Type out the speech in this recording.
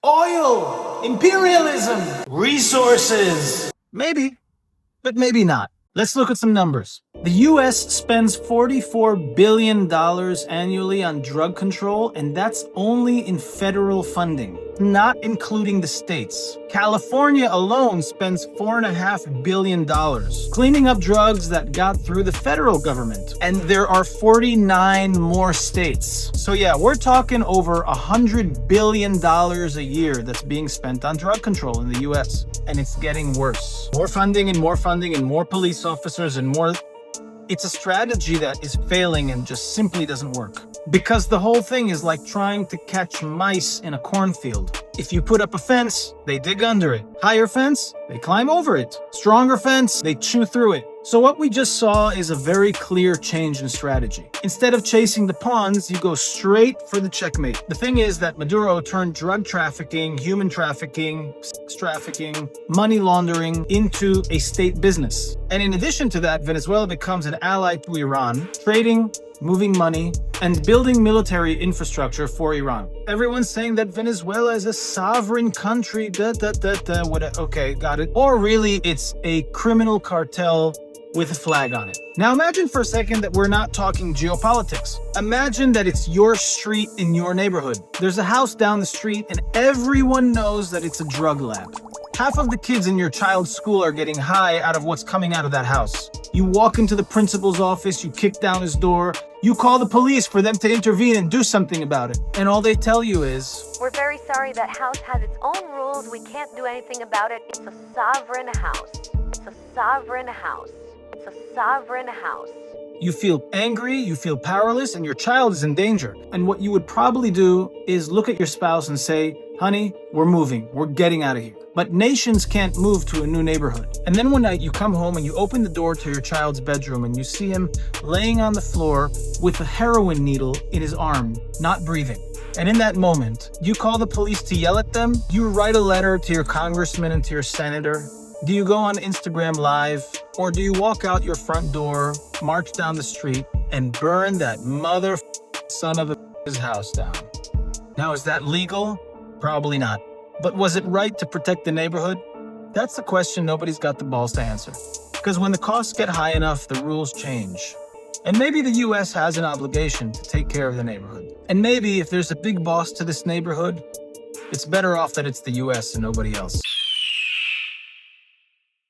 Oil, imperialism, resources. Maybe, but maybe not. Let's look at some numbers. The US spends $44 billion annually on drug control, and that's only in federal funding, not including the states. California alone spends $4.5 billion cleaning up drugs that got through the federal government. And there are 49 more states. So yeah, we're talking over $100 billion a year that's being spent on drug control in the US. And it's getting worse. More funding and more funding and more police officers and more. It's a strategy that is failing and just simply doesn't work. Because the whole thing is like trying to catch mice in a cornfield. If you put up a fence, they dig under it. Higher fence, they climb over it. Stronger fence, they chew through it. So what we just saw is a very clear change in strategy. Instead of chasing the pawns, you go straight for the checkmate. The thing is that Maduro turned drug trafficking, human trafficking, sex trafficking, money laundering into a state business. And in addition to that, Venezuela becomes an ally to Iran, trading, moving money, and building military infrastructure for Iran. Everyone's saying that Venezuela is a sovereign country, okay, got it. Or really, it's a criminal cartel with a flag on it. Now imagine for a second that we're not talking geopolitics. Imagine that it's your street in your neighborhood. There's a house down the street and everyone knows that it's a drug lab. Half of the kids in your child's school are getting high out of what's coming out of that house. You walk into the principal's office, you kick down his door, you call the police for them to intervene and do something about it. And all they tell you is, "We're very sorry, that house has its own rules. We can't do anything about it. It's a sovereign house. It's a sovereign house. It's a sovereign house." You feel angry, you feel powerless, and your child is in danger. And what you would probably do is look at your spouse and say, "Honey, we're moving. We're getting out of here." But nations can't move to a new neighborhood. And then one night you come home and you open the door to your child's bedroom and you see him laying on the floor with a heroin needle in his arm, not breathing. And in that moment, you call the police to yell at them? Do you write a letter to your congressman and to your senator? Do you go on Instagram Live? Or do you walk out your front door, march down the street, and burn that mother son of a house down? Now, is that legal? Probably not. But was it right to protect the neighborhood? That's the question nobody's got the balls to answer. Because when the costs get high enough, the rules change. And maybe the US has an obligation to take care of the neighborhood. And maybe if there's a big boss to this neighborhood, it's better off that it's the US and nobody else.